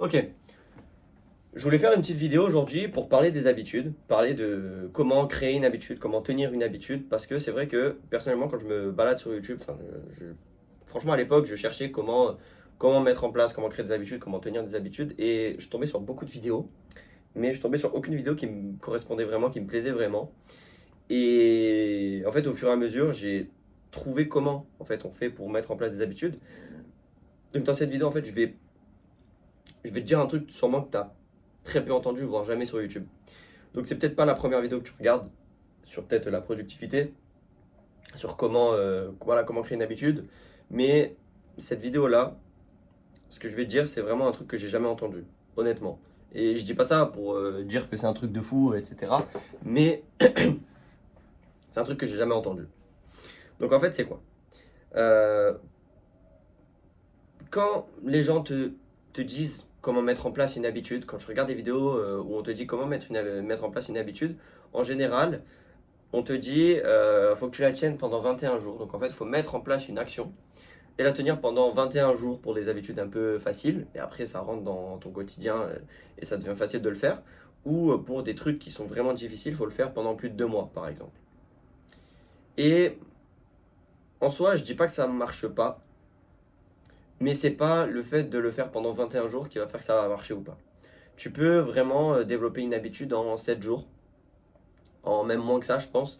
Ok, je voulais faire une petite vidéo aujourd'hui pour parler des habitudes, parler de comment créer une habitude, comment tenir une habitude, parce que c'est vrai que personnellement quand je me balade sur YouTube, franchement à l'époque je cherchais comment mettre en place, comment créer des habitudes, comment tenir des habitudes, et je tombais sur beaucoup de vidéos, mais je tombais sur aucune vidéo qui me correspondait vraiment, qui me plaisait vraiment. Et en fait au fur et à mesure j'ai trouvé comment en fait on fait pour mettre en place des habitudes. Donc dans cette vidéo en fait je vais te dire un truc sûrement que tu as très peu entendu, voire jamais sur YouTube. Donc c'est peut-être pas la première vidéo que tu regardes sur peut-être la productivité, sur comment créer une habitude, mais cette vidéo-là, ce que je vais te dire, c'est vraiment un truc que j'ai jamais entendu, honnêtement. Et je dis pas ça pour dire que c'est un truc de fou, etc. Mais c'est un truc que j'ai jamais entendu. Donc en fait, c'est quoi? Euh, Quand les gens te disent comment mettre en place une habitude, quand tu regardes des vidéos où on te dit comment mettre en place une habitude, en général, on te dit faut que tu la tiennes pendant 21 jours. Donc en fait, il faut mettre en place une action et la tenir pendant 21 jours pour des habitudes un peu faciles. Et après, ça rentre dans ton quotidien et ça devient facile de le faire. Ou pour des trucs qui sont vraiment difficiles, il faut le faire pendant plus de 2 mois, par exemple. Et en soi, je dis pas que ça ne marche pas, mais c'est pas le fait de le faire pendant 21 jours qui va faire que ça va marcher ou pas. Tu peux vraiment développer une habitude en 7 jours, en même moins que ça, je pense,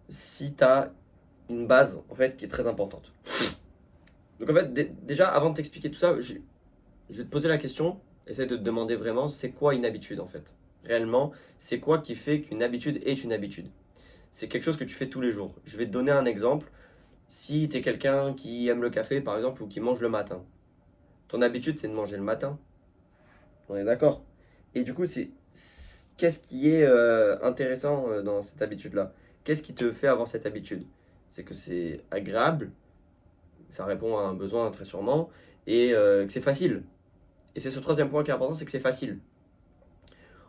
si tu as une base en fait qui est très importante. Donc en fait, déjà, avant de t'expliquer tout ça, je vais te poser la question, essaie de te demander vraiment, c'est quoi une habitude en fait? Réellement, c'est quoi qui fait qu'une habitude est une habitude? C'est quelque chose que tu fais tous les jours. Je vais te donner un exemple. Si tu es quelqu'un qui aime le café, par exemple, ou qui mange le matin, ton habitude, c'est de manger le matin. On est d'accord? Et du coup, qu'est-ce qui est intéressant dans cette habitude-là? Qu'est-ce qui te fait avoir cette habitude? C'est que c'est agréable, ça répond à un besoin très sûrement, et que c'est facile. Et c'est ce troisième point qui est important, c'est que c'est facile.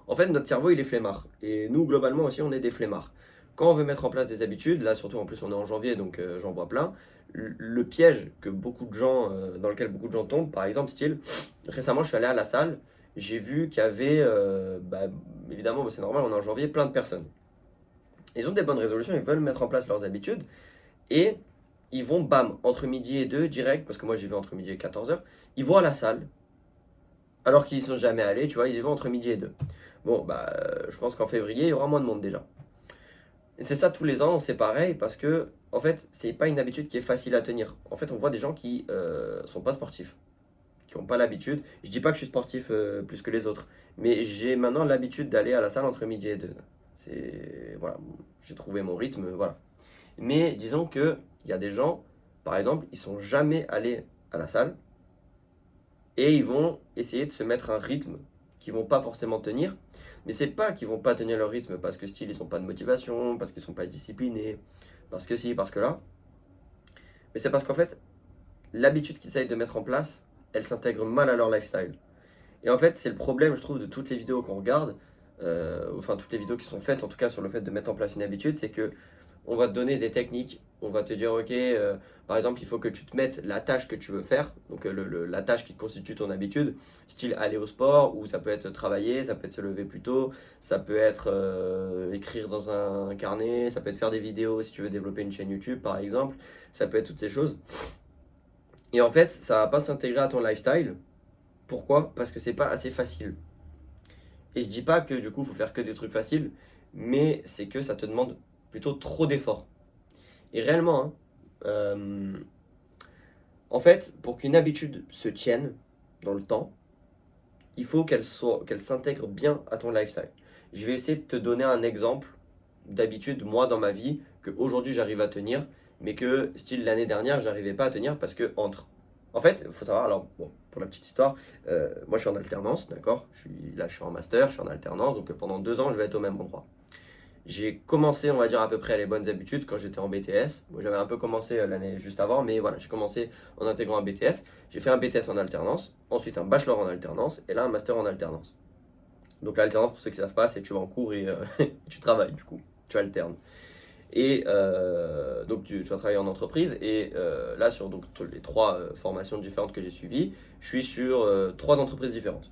En fait, notre cerveau, il est flemmard. Et nous, globalement aussi, on est des flemmards. Quand on veut mettre en place des habitudes, là surtout en plus on est en janvier, donc j'en vois plein, le piège que beaucoup de gens, dans lequel beaucoup de gens tombent, par exemple, style, récemment je suis allé à la salle, j'ai vu qu'il y avait, évidemment, c'est normal, on est en janvier, plein de personnes. Ils ont des bonnes résolutions, ils veulent mettre en place leurs habitudes, et ils vont, bam, entre midi et 2, direct, parce que moi j'y vais entre midi et 14h, ils vont à la salle, alors qu'ils y sont jamais allés, tu vois, ils y vont entre midi et 2. Bon, je pense qu'en février, il y aura moins de monde déjà. Et c'est ça tous les ans, c'est pareil, parce que, en fait, c'est pas une habitude qui est facile à tenir. En fait, on voit des gens qui sont pas sportifs, qui n'ont pas l'habitude. Je dis pas que je suis sportif plus que les autres, mais j'ai maintenant l'habitude d'aller à la salle entre midi et 2. Voilà, j'ai trouvé mon rythme, voilà. Mais disons que il y a des gens, par exemple, ils sont jamais allés à la salle et ils vont essayer de se mettre un rythme qu'ils vont pas forcément tenir. Mais c'est pas qu'ils vont pas tenir leur rythme parce que style ils sont pas de motivation, parce qu'ils sont pas disciplinés, parce que si, parce que là. Mais c'est parce qu'en fait, l'habitude qu'ils essayent de mettre en place, elle s'intègre mal à leur lifestyle. Et en fait, c'est le problème, je trouve, de toutes les vidéos qu'on regarde, enfin toutes les vidéos qui sont faites, en tout cas sur le fait de mettre en place une habitude, c'est que on va te donner des techniques, on va te dire, ok, par exemple, il faut que tu te mettes la tâche que tu veux faire, donc la tâche qui constitue ton habitude, style aller au sport, ou ça peut être travailler, ça peut être se lever plus tôt, ça peut être écrire dans un carnet, ça peut être faire des vidéos si tu veux développer une chaîne YouTube, par exemple, ça peut être toutes ces choses. Et en fait, ça va pas s'intégrer à ton lifestyle. Pourquoi? Parce que c'est pas assez facile. Et je dis pas que du coup, il faut faire que des trucs faciles, mais c'est que ça te demande plutôt trop d'efforts. Et réellement, hein, en fait, pour qu'une habitude se tienne dans le temps, il faut qu'elle s'intègre bien à ton lifestyle. Je vais essayer de te donner un exemple d'habitude, moi, dans ma vie, que aujourd'hui j'arrive à tenir, mais que, style, l'année dernière, j'arrivais pas à tenir parce que entre. En fait, il faut savoir, alors, bon, pour la petite histoire, moi je suis en alternance, d'accord? Je suis en master, je suis en alternance, donc pendant 2 ans, je vais être au même endroit. J'ai commencé, on va dire, à peu près les bonnes habitudes quand j'étais en BTS. Moi, j'avais un peu commencé l'année juste avant, mais voilà, j'ai commencé en intégrant un BTS. J'ai fait un BTS en alternance, ensuite un bachelor en alternance, et là un master en alternance. Donc l'alternance, pour ceux qui ne savent pas, c'est que tu vas en cours et tu travailles, du coup, tu alternes. Et donc tu vas travailler en entreprise. Et là, sur donc, les 3 formations différentes que j'ai suivies, je suis sur 3 entreprises différentes.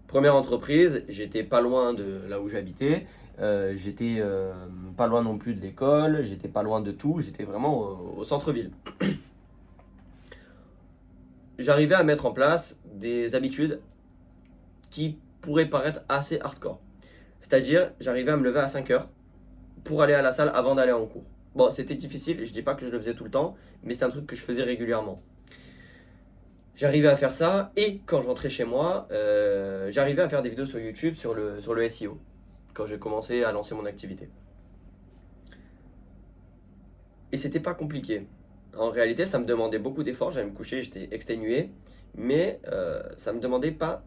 Première entreprise, j'étais pas loin de là où j'habitais, j'étais pas loin non plus de l'école, j'étais pas loin de tout, j'étais vraiment au centre-ville. J'arrivais à mettre en place des habitudes qui pourraient paraître assez hardcore. C'est-à-dire, j'arrivais à me lever à 5 heures pour aller à la salle avant d'aller en cours. Bon, c'était difficile, je dis pas que je le faisais tout le temps, mais c'était un truc que je faisais régulièrement. J'arrivais à faire ça et quand je rentrais chez moi, j'arrivais à faire des vidéos sur YouTube sur le SEO quand j'ai commencé à lancer mon activité. Et c'était pas compliqué. En réalité, ça me demandait beaucoup d'efforts. J'allais me coucher, j'étais exténué, mais ça me demandait pas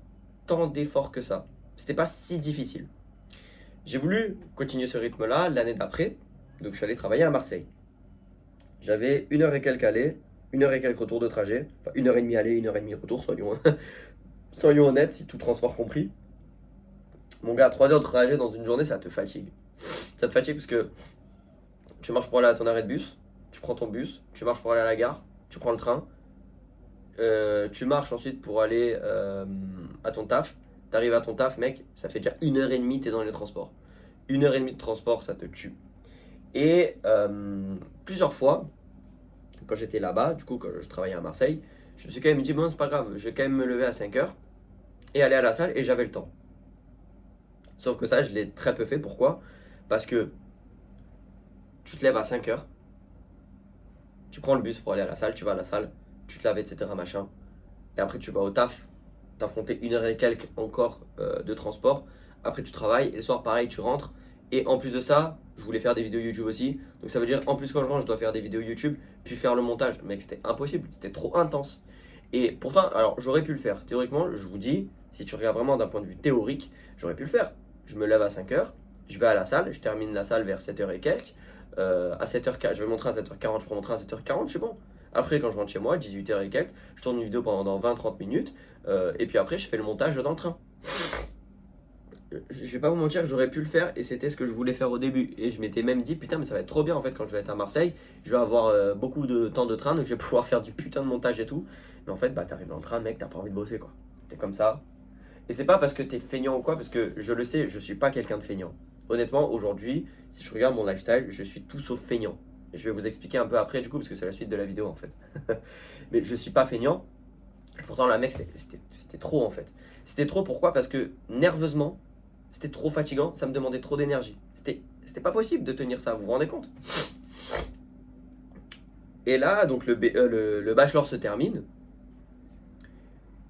tant d'efforts que ça. C'était pas si difficile. J'ai voulu continuer ce rythme-là l'année d'après, donc je suis allé travailler à Marseille. J'avais 1 heure et quelques aller, 1 heure et quelques retour de trajet, enfin 1 heure et demie aller, 1 heure et demie retour, soyons honnêtes, si tout transport compris. Mon gars, 3 heures de trajet dans une journée, ça te fatigue. Ça te fatigue parce que tu marches pour aller à ton arrêt de bus, tu prends ton bus, tu marches pour aller à la gare, tu prends le train, tu marches ensuite pour aller à ton taf. T'arrives à ton taf, mec, ça fait déjà 1 heure et demie, t'es dans les transports. 1 heure et demie de transport, ça te tue. Et plusieurs fois, quand j'étais là-bas, du coup, quand je travaillais à Marseille, je me suis quand même dit, bon, c'est pas grave, je vais quand même me lever à 5 heures et aller à la salle et j'avais le temps. Sauf que ça, je l'ai très peu fait. Pourquoi? Parce que tu te lèves à 5 heures, tu prends le bus pour aller à la salle, tu vas à la salle, tu te laves, etc. machin. Et après, tu vas au taf, t'affronter 1 heure et quelques encore de transport. Après, tu travailles et le soir, pareil, tu rentres. Et en plus de ça, je voulais faire des vidéos YouTube aussi. Donc ça veut dire, en plus, quand je rentre, je dois faire des vidéos YouTube, puis faire le montage. Mec, c'était impossible, c'était trop intense. Et pourtant, alors, j'aurais pu le faire. Théoriquement, je vous dis, si tu regardes vraiment d'un point de vue théorique, j'aurais pu le faire. Je me lève à 5 heures, je vais à la salle, je termine la salle vers 7 heures et quelques. À 7h, je vais montrer à 7h40, je prends mon train à 7h40, je suis bon. Après, quand je rentre chez moi, 18 h et quelques, je tourne une vidéo pendant 20-30 minutes. Et puis après, je fais le montage dans le train. Je vais pas vous mentir, j'aurais pu le faire et c'était ce que je voulais faire au début. Et je m'étais même dit, putain, mais ça va être trop bien en fait quand je vais être à Marseille. Je vais avoir beaucoup de temps de train, donc je vais pouvoir faire du putain de montage et tout. Mais en fait, bah t'arrives dans le train, mec, t'as pas envie de bosser quoi. T'es comme ça. Et c'est pas parce que t'es feignant ou quoi, parce que je le sais, je suis pas quelqu'un de feignant. Honnêtement, aujourd'hui, si je regarde mon lifestyle, je suis tout sauf feignant. Je vais vous expliquer un peu après du coup, parce que c'est la suite de la vidéo en fait. Mais je suis pas feignant. Et pourtant, la mec, c'était trop en fait. C'était trop, pourquoi? Parce que nerveusement, c'était trop fatigant, ça me demandait trop d'énergie. C'était pas possible de tenir ça, vous vous rendez compte? Et là, donc le bachelor se termine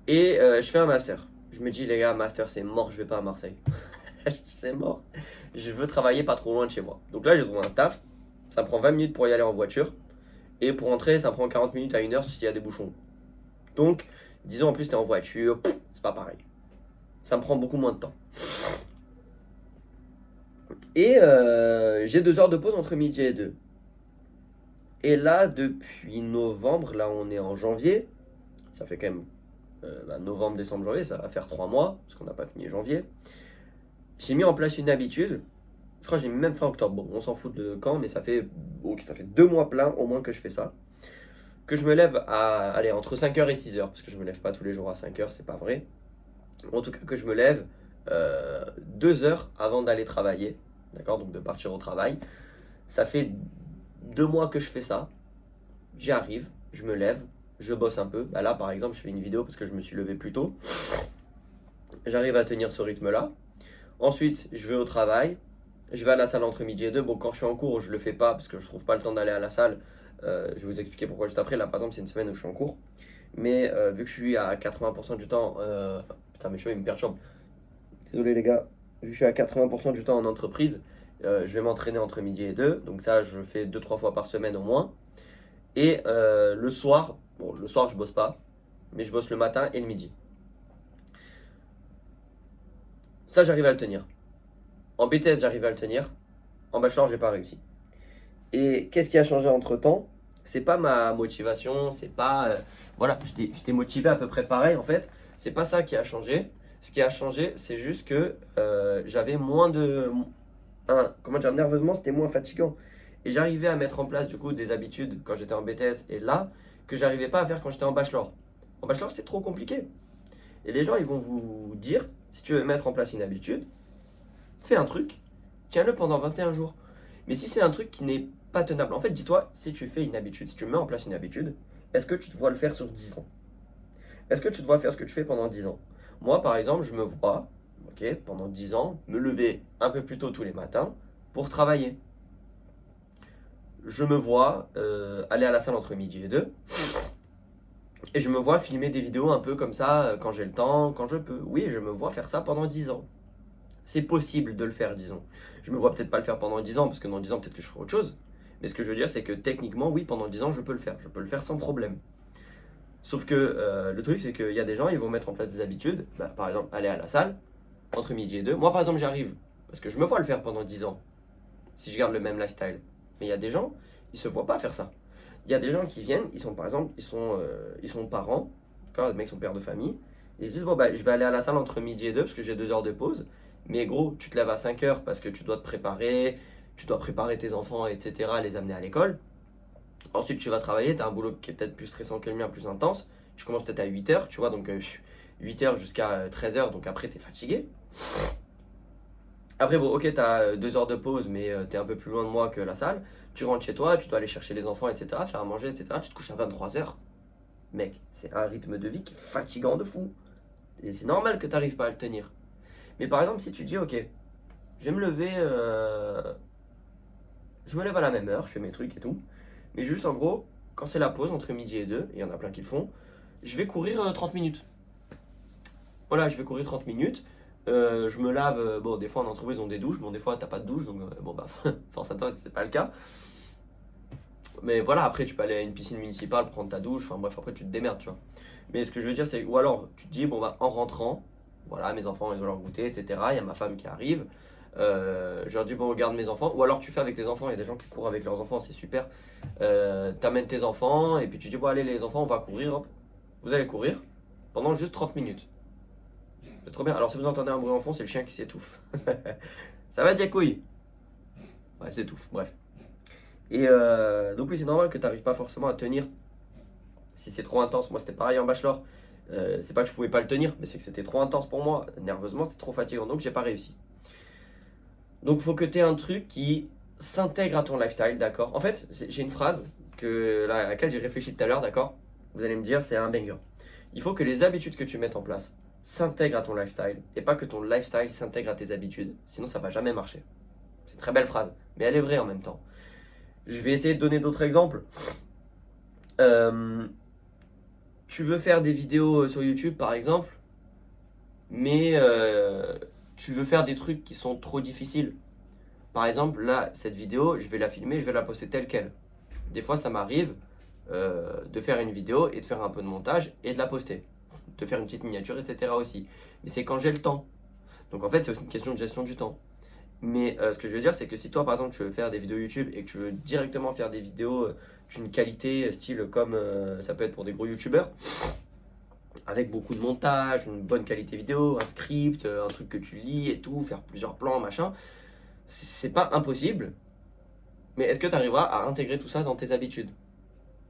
et je fais un master. Je me dis, les gars, master c'est mort, je vais pas à Marseille. C'est mort. Je veux travailler pas trop loin de chez moi. Donc là, j'ai trouvé un taf. Ça me prend 20 minutes pour y aller en voiture. Et pour rentrer, ça prend 40 minutes à 1 heure s'il y a des bouchons. Donc, disons en plus, t'es en voiture, c'est pas pareil. Ça me prend beaucoup moins de temps. Et j'ai 2 heures de pause entre midi et 2. Et là, depuis novembre, là on est en janvier, ça fait quand même novembre, décembre, janvier, ça va faire 3 mois, parce qu'on n'a pas fini janvier. J'ai mis en place une habitude, je crois que j'ai mis même fin octobre, bon on s'en fout de quand, mais ça fait 2 mois plein au moins que je fais ça. Que je me lève à, allez, entre 5 heures et 6 heures, parce que je me lève pas tous les jours à 5 heures, c'est pas vrai. En tout cas que je me lève 2 heures avant d'aller travailler, d'accord, donc de partir au travail. Ça fait 2 mois que je fais ça. J'y arrive, je me lève, je bosse un peu. Bah là, par exemple, je fais une vidéo parce que je me suis levé plus tôt. J'arrive à tenir ce rythme-là. Ensuite, je vais au travail. Je vais à la salle entre midi et 2. Bon, quand je suis en cours, je le fais pas parce que je trouve pas le temps d'aller à la salle. Je vais vous expliquer pourquoi juste après. Là, par exemple, c'est une semaine où je suis en cours. Mais vu que je suis à 80% du temps. Putain, mes cheveux, ils me perturbent. Désolé, les gars. Vu que je suis à 80% du temps en entreprise, je vais m'entraîner entre midi et 2. Donc, ça, je fais 2-3 fois par semaine au moins. Et le soir, bon, le soir, je bosse pas. Mais je bosse le matin et le midi. Ça, j'arrive à le tenir. En BTS, j'arrive à le tenir. En bachelor, j'ai pas réussi. Et qu'est-ce qui a changé entre temps? C'est pas ma motivation, c'est pas. Voilà, j'étais motivé à peu près pareil en fait. C'est pas ça qui a changé. Ce qui a changé, c'est juste que j'avais moins de. comment dire, nerveusement, c'était moins fatigant. Et j'arrivais à mettre en place du coup des habitudes quand j'étais en BTS et là, que j'arrivais pas à faire quand j'étais en bachelor. En bachelor, c'était trop compliqué. Et les gens, ils vont vous dire, si tu veux mettre en place une habitude, fais un truc, tiens-le pendant 21 jours. Mais si c'est un truc qui n'est pas tenable, en fait, dis-toi, si tu fais une habitude, si tu mets en place une habitude, est-ce que tu te vois le faire sur 10 ans? Est-ce que tu te vois faire ce que tu fais pendant 10 ans? Moi, par exemple, je me vois, ok, pendant 10 ans, me lever un peu plus tôt tous les matins pour travailler. Je me vois aller à la salle entre midi et 2. Et je me vois filmer des vidéos un peu comme ça quand j'ai le temps, quand je peux. Oui, je me vois faire ça pendant 10 ans. C'est possible de le faire, disons. Je me vois peut-être pas le faire pendant 10 ans, parce que dans 10 ans, peut-être que je ferai autre chose. Mais ce que je veux dire, c'est que techniquement, oui, pendant 10 ans, je peux le faire. Je peux le faire sans problème. Sauf que le truc, c'est qu'il y a des gens, ils vont mettre en place des habitudes. Bah, par exemple, aller à la salle, entre midi et 2. Moi, par exemple, j'arrive, parce que je me vois le faire pendant 10 ans, si je garde le même lifestyle. Mais il y a des gens, ils se voient pas faire ça. Il y a des gens qui viennent, ils sont par exemple, ils sont parents, quand les mecs sont pères de famille, ils se disent, bon, bah, je vais aller à la salle entre midi et 2 parce que j'ai 2 heures de pause. Mais gros, tu te lèves à 5 heures parce que tu dois te préparer, tu dois préparer tes enfants, etc., les amener à l'école. Ensuite, tu vas travailler, tu as un boulot qui est peut-être plus stressant que le mien, plus intense. Tu commences peut-être à 8 heures, tu vois, donc 8 heures jusqu'à 13 heures, donc après, tu es fatigué. Après, bon, ok, t'as 2 heures de pause, mais t'es un peu plus loin de moi que la salle. Tu rentres chez toi, tu dois aller chercher les enfants, etc., faire à manger, etc. Tu te couches à 23 heures. Mec, c'est un rythme de vie qui est fatigant de fou. Et c'est normal que t'arrives pas à le tenir. Mais par exemple, si tu dis, ok, je vais me lever, je me lève à la même heure, je fais mes trucs et tout. Mais juste en gros, quand c'est la pause entre midi et 2, et il y en a plein qui le font, je vais courir 30 minutes. Voilà, je vais courir 30 minutes. Je me lave, bon, des fois en entreprise on ont des douches, bon, des fois t'as pas de douche, donc bon, bah, force à toi si c'est pas le cas. Mais voilà, après tu peux aller à une piscine municipale, prendre ta douche, enfin bref, après tu te démerdes, tu vois. Mais ce que je veux dire, c'est, ou alors tu te dis, bon, bah, en rentrant, voilà, mes enfants ils ont leur goûter, etc. Il y a ma femme qui arrive. Je leur dis, bon, regarde mes enfants. Ou alors tu fais avec tes enfants, il y a des gens qui courent avec leurs enfants, c'est super. T'amènes tes enfants, et puis tu dis, bon, allez, les enfants, on va courir, hop. Vous allez courir pendant juste 30 minutes. C'est trop bien. Alors, si vous entendez un bruit en fond, c'est le chien qui s'étouffe. Ça va, Diacouille? Ouais, s'étouffe, bref. Et donc, oui, c'est normal que tu n'arrives pas forcément à tenir si c'est trop intense. Moi, c'était pareil en bachelor. C'est pas que je pouvais pas le tenir, mais c'est que c'était trop intense pour moi. Nerveusement, c'était trop fatigant. Donc, j'ai pas réussi. Donc, il faut que tu aies un truc qui s'intègre à ton lifestyle, d'accord? En fait, j'ai une phrase à laquelle j'ai réfléchi tout à l'heure, d'accord? Vous allez me dire, c'est un banger. Il faut que les habitudes que tu mettes en place s'intègrent à ton lifestyle et pas que ton lifestyle s'intègre à tes habitudes. Sinon, ça va jamais marcher. C'est une très belle phrase, mais elle est vraie en même temps. Je vais essayer de donner d'autres exemples. Euh, Tu veux faire des vidéos sur YouTube, par exemple, mais tu veux faire des trucs qui sont trop difficiles. Par exemple, là, cette vidéo, je vais la filmer, je vais la poster telle qu'elle. Des fois, ça m'arrive de faire une vidéo et de faire un peu de montage et de la poster. De faire une petite miniature, etc. aussi. Mais c'est quand j'ai le temps. Donc en fait, c'est aussi une question de gestion du temps. Mais ce que je veux dire, c'est que si toi, par exemple, tu veux faire des vidéos YouTube et que tu veux directement faire des vidéos d'une qualité style comme ça peut être pour des gros YouTubeurs, avec beaucoup de montage, une bonne qualité vidéo, un script, un truc que tu lis et tout, faire plusieurs plans, machin, c'est pas impossible. Mais est-ce que tu arriveras à intégrer tout ça dans tes habitudes?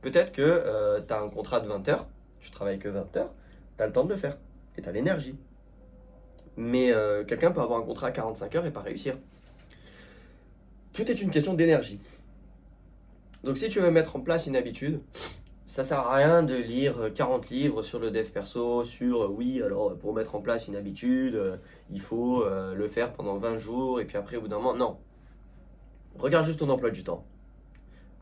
Peut-être que tu as un contrat de 20 heures, tu travailles que 20 heures, tu as le temps de le faire et tu as l'énergie. Mais quelqu'un peut avoir un contrat à 45 heures et pas réussir. Tout est une question d'énergie. Donc si tu veux mettre en place une habitude, ça sert à rien de lire 40 livres sur le dev perso, sur oui, alors pour mettre en place une habitude, il faut le faire pendant 20 jours et puis après au bout d'un moment, non. Regarde juste ton emploi du temps.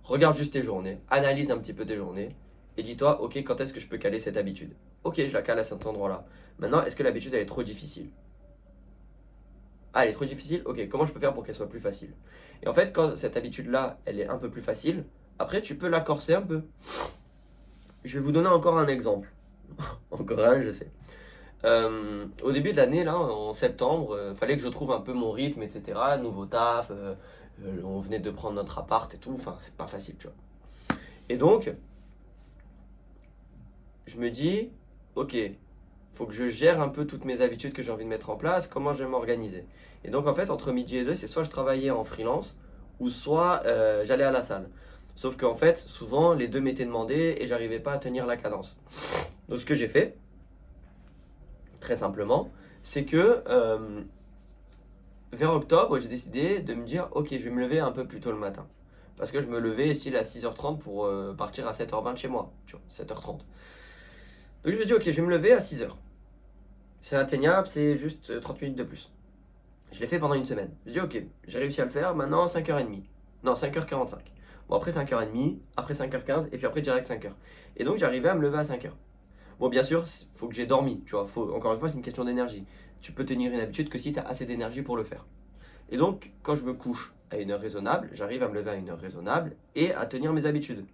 Regarde juste tes journées, analyse un petit peu tes journées et dis-toi, ok, quand est-ce que je peux caler cette habitude? Ok, je la cale à cet endroit-là. Maintenant, est-ce que l'habitude elle est trop difficile? Ah, elle est trop difficile? Ok, comment je peux faire pour qu'elle soit plus facile? Et en fait, quand cette habitude-là, elle est un peu plus facile, après tu peux la corser un peu. Je vais vous donner encore un exemple. Encore un, je sais. Au début de l'année, là, en septembre, fallait que je trouve un peu mon rythme, etc. Nouveau taf, on venait de prendre notre appart et tout, enfin, c'est pas facile, tu vois. Et donc, je me dis, ok, faut que je gère un peu toutes mes habitudes que j'ai envie de mettre en place, comment je vais m'organiser. Et donc en fait, entre midi et deux, c'est soit je travaillais en freelance, ou soit j'allais à la salle. Sauf qu'en fait, souvent, les deux m'étaient demandés et j'arrivais pas à tenir la cadence. Donc ce que j'ai fait, très simplement, c'est que vers octobre, j'ai décidé de me dire, ok, je vais me lever un peu plus tôt le matin. Parce que je me levais style à 6h30 pour partir à 7h20 chez moi, tu vois, 7h30. Donc je me dis, ok, je vais me lever à 6h. C'est atteignable, c'est juste 30 minutes de plus. Je l'ai fait pendant une semaine. Je me dis, ok, j'ai réussi à le faire, maintenant 5h30. Non, 5h45. Bon, après 5h30, après 5h15, et puis après direct 5h. Et donc j'arrivais à me lever à 5h. Bon, bien sûr, il faut que j'ai dormi, tu vois. Encore une fois, c'est une question d'énergie. Tu peux tenir une habitude que si tu as assez d'énergie pour le faire. Et donc, quand je me couche à une heure raisonnable, j'arrive à me lever à une heure raisonnable et à tenir mes habitudes.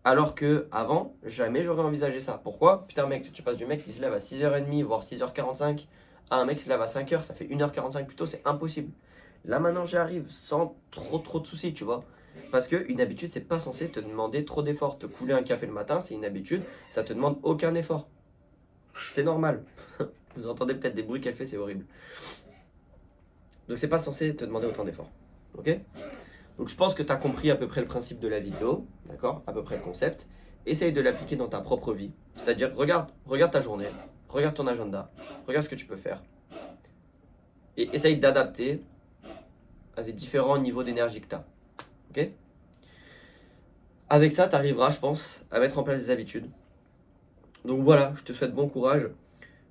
Alors que avant, jamais j'aurais envisagé ça. Pourquoi? Putain, mec, tu passes du mec qui se lève à 6h30, voire 6h45, à un mec qui se lève à 5h, ça fait 1h45 plus tôt, c'est impossible. Là maintenant, j'y arrive sans trop de soucis, tu vois. Parce qu'une habitude, c'est pas censé te demander trop d'efforts. Te couler un café le matin, c'est une habitude, ça te demande aucun effort. C'est normal. Vous entendez peut-être des bruits qu'elle fait, c'est horrible. Donc c'est pas censé te demander autant d'efforts. Ok? Donc je pense que tu as compris à peu près le principe de la vidéo, d'accord? À peu près le concept. Essaye de l'appliquer dans ta propre vie. C'est-à-dire, regarde ta journée, regarde ton agenda, regarde ce que tu peux faire. Et essaye d'adapter à des différents niveaux d'énergie que tu as. Ok? Avec ça, tu arriveras, je pense, à mettre en place des habitudes. Donc voilà, je te souhaite bon courage.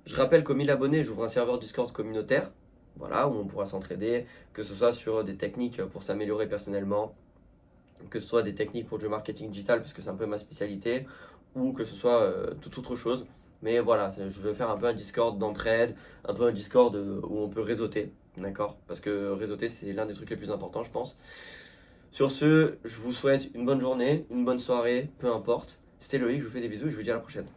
Je rappelle qu'aux 1000 abonnés, j'ouvre un serveur Discord communautaire. Voilà, où on pourra s'entraider, que ce soit sur des techniques pour s'améliorer personnellement, que ce soit des techniques pour du marketing digital, parce que c'est un peu ma spécialité, ou que ce soit toute autre chose. Mais voilà, je veux faire un peu un Discord d'entraide, un peu un Discord où on peut réseauter, d'accord? Parce que réseauter, c'est l'un des trucs les plus importants, je pense. Sur ce, je vous souhaite une bonne journée, une bonne soirée, peu importe. C'était Loïc, je vous fais des bisous et je vous dis à la prochaine.